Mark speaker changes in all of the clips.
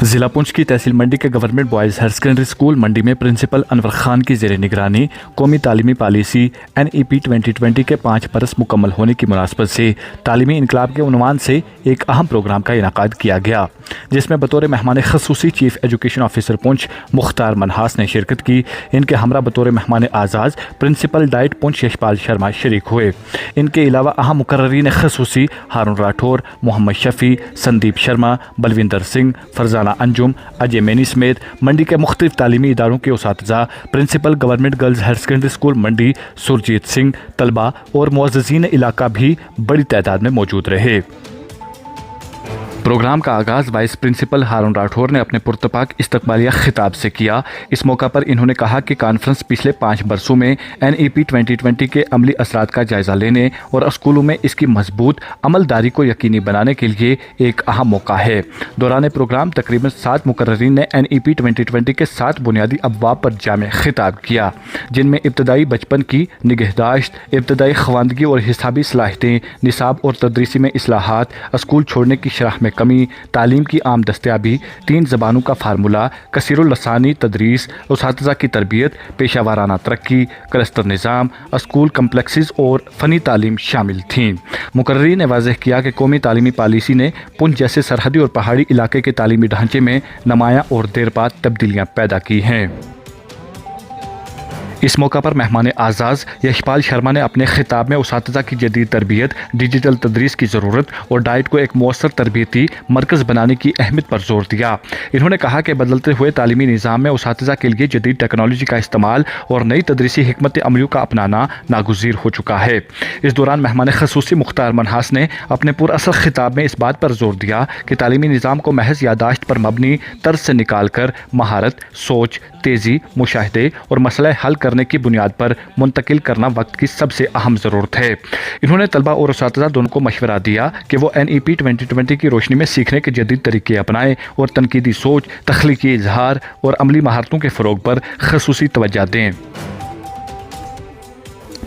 Speaker 1: ضلع پونچھ کی تحصیل منڈی کے government boys higher secondary school Mandi میں پرنسپل انور خان کی زیر نگرانی قومی تعلیمی پالیسی NEP 2020 کے 5 برس مکمل ہونے کی مناسبت سے تعلیمی انقلاب کے عنوان سے ایک اہم پروگرام کا انعقاد کیا گیا، جس میں بطور مہمان خصوصی chief education officer Poonch Mukhtar Minhas نے شرکت کی۔ ان کے ہمراہ بطور مہمان اعزاز پرنسپل ڈائٹ پونچھ یشپال شرما شریک ہوئے۔ ان کے علاوہ اہم مقررین خصوصی ہارون راٹھور، محمد شفیع، سندیپ شرما، بلوندر سنگھ، فرزانہ انجم، اجے مینی سمیت منڈی کے مختلف تعلیمی اداروں کے اساتذہ، principal government girls higher secondary school Mandi Surjeet Singh, طلبہ اور معززین علاقہ بھی بڑی تعداد میں موجود رہے۔ پروگرام کا آغاز وائس پرنسپل ہارون راٹھور نے اپنے پرتپاک استقبالیہ خطاب سے کیا۔ اس موقع پر انہوں نے کہا کہ کانفرنس پچھلے 5 برسوں میں NEP 2020 کے عملی اثرات کا جائزہ لینے اور اسکولوں میں اس کی مضبوط عملداری کو یقینی بنانے کے لیے ایک اہم موقع ہے۔ دوران پروگرام تقریباً 7 مقررین نے NEP 2020 کے 7 بنیادی ابواب پر جامع خطاب کیا، جن میں ابتدائی بچپن کی نگہداشت، ابتدائی خواندگی اور حسابی صلاحیتیں، نصاب اور تدریسی میں اصلاحات، اسکول چھوڑنے کی شرح میں کمی، تعلیم کی عام دستیابی، 3 زبانوں کا فارمولہ، کثیر اللسانی تدریس، اساتذہ کی تربیت، پیشہ ورانہ ترقی، کلسٹر نظام، اسکول کمپلیکسز اور فنی تعلیم شامل تھیں۔ مقررین نے واضح کیا کہ قومی تعلیمی پالیسی نے پونچھ جیسے سرحدی اور پہاڑی علاقے کے تعلیمی ڈھانچے میں نمایاں اور دیر بعد تبدیلیاں پیدا کی ہیں۔ اس موقع پر مہمان اعزاز یشپال شرما نے اپنے خطاب میں اساتذہ کی جدید تربیت، ڈیجیٹل تدریس کی ضرورت اور ڈائٹ کو ایک مؤثر تربیتی مرکز بنانے کی اہمیت پر زور دیا۔ انہوں نے کہا کہ بدلتے ہوئے تعلیمی نظام میں اساتذہ کے لیے جدید ٹیکنالوجی کا استعمال اور نئی تدریسی حکمت عملیوں کا اپنانا ناگزیر ہو چکا ہے۔ اس دوران مہمان خصوصی مختار منہاس نے اپنے پراثر خطاب میں اس بات پر زور دیا کہ تعلیمی نظام کو محض یادداشت پر مبنی طرز سے نکال کر مہارت، سوچ، تیزی، مشاہدے اور مسئلہ حل کرنے کی بنیاد پر منتقل کرنا وقت کی سب سے اہم ضرورت ہے۔ انہوں نے طلبہ اور اساتذہ دونوں کو مشورہ دیا کہ وہ NEP 2020 کی روشنی میں سیکھنے کے جدید طریقے اپنائیں اور تنقیدی سوچ، تخلیقی اظہار اور عملی مہارتوں کے فروغ پر خصوصی توجہ دیں۔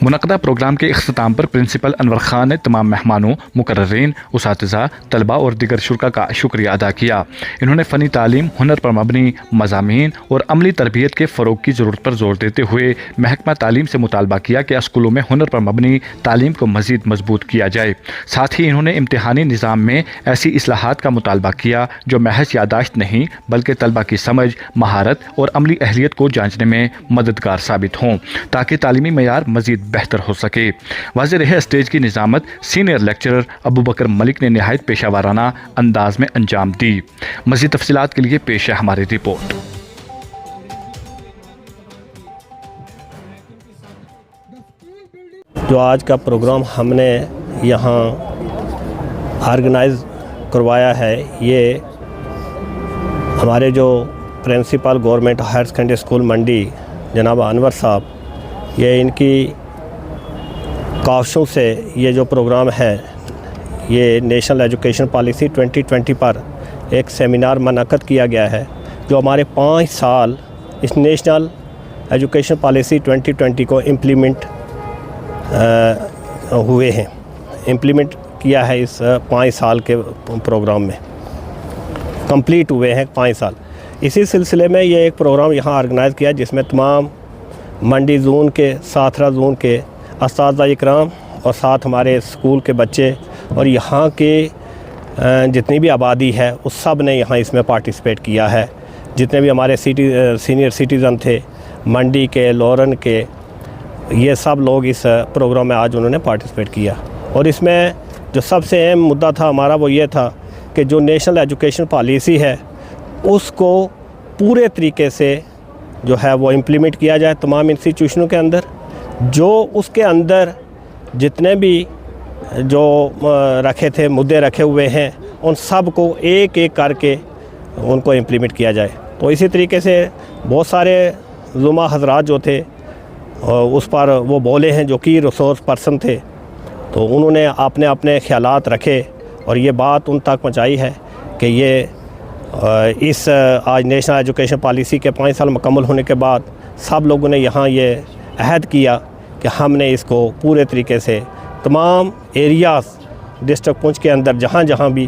Speaker 1: منعقدہ پروگرام کے اختتام پر پرنسپل انور خان نے تمام مہمانوں، مقررین، اساتذہ، طلبہ اور دیگر شرکاء کا شکریہ ادا کیا۔ انہوں نے فنی تعلیم، ہنر پر مبنی مضامین اور عملی تربیت کے فروغ کی ضرورت پر زور دیتے ہوئے محکمہ تعلیم سے مطالبہ کیا کہ اسکولوں میں ہنر پر مبنی تعلیم کو مزید مضبوط کیا جائے۔ ساتھ ہی انہوں نے امتحانی نظام میں ایسی اصلاحات کا مطالبہ کیا جو محض یادداشت نہیں بلکہ طلبہ کی سمجھ، مہارت اور عملی اہلیت کو جانچنے میں مددگار ثابت ہوں تاکہ تعلیمی معیار مزید بہتر ہو سکے۔ واضح رہے اسٹیج کی نظامت سینئر لیکچرر ابوبکر ملک نے نہایت پیشہ ورانہ انداز میں انجام دی۔ مزید تفصیلات کے لیے پیش ہے ہماری رپورٹ۔
Speaker 2: جو آج کا پروگرام ہم نے یہاں آرگنائز کروایا ہے، یہ ہمارے جو principal government higher secondary school Mandi جناب انور صاحب، یہ ان کی کاوشوں سے یہ جو پروگرام ہے، یہ نیشنل ایجوکیشن پالیسی 2020 پر ایک سیمینار منعقد کیا گیا ہے، جو ہمارے 5 سال اس نیشنل ایجوکیشن پالیسی 2020 کو امپلیمنٹ ہوئے ہیں، امپلیمنٹ کیا ہے اس 5 سال کے پروگرام میں، کمپلیٹ ہوئے ہیں 5 سال۔ اسی سلسلے میں یہ ایک پروگرام یہاں آرگنائز کیا جس میں تمام منڈی زون کے، ساتھرا زون کے اساتذہ اکرام اور ساتھ ہمارے اسکول کے بچے اور یہاں کے جتنی بھی آبادی ہے اس سب نے یہاں اس میں پارٹیسپیٹ کیا ہے۔ جتنے بھی ہمارے سینئر سٹیزن تھے منڈی کے، لورن کے، یہ سب لوگ اس پروگرام میں آج انہوں نے پارٹیسپیٹ کیا۔ اور اس میں جو سب سے اہم مدعا تھا ہمارا وہ یہ تھا کہ جو نیشنل ایجوکیشن پالیسی ہے اس کو پورے طریقے سے جو ہے وہ امپلیمنٹ کیا جائے تمام انسٹیٹیوشنوں کے اندر، جو اس کے اندر جتنے بھی جو رکھے تھے مدعے رکھے ہوئے ہیں ان سب کو ایک ایک کر کے ان کو امپلیمنٹ کیا جائے۔ تو اسی طریقے سے بہت سارے علماء حضرات جو تھے اس پر وہ بولے ہیں جو کہ ریسورس پرسن تھے، تو انہوں نے اپنے خیالات رکھے اور یہ بات ان تک پہنچائی ہے کہ یہ اس آج نیشنل ایجوکیشن پالیسی کے 5 سال مکمل ہونے کے بعد سب لوگوں نے یہاں یہ عہد کیا کہ ہم نے اس کو پورے طریقے سے تمام ایریاز ڈسٹرکٹ پونچھ کے اندر جہاں جہاں بھی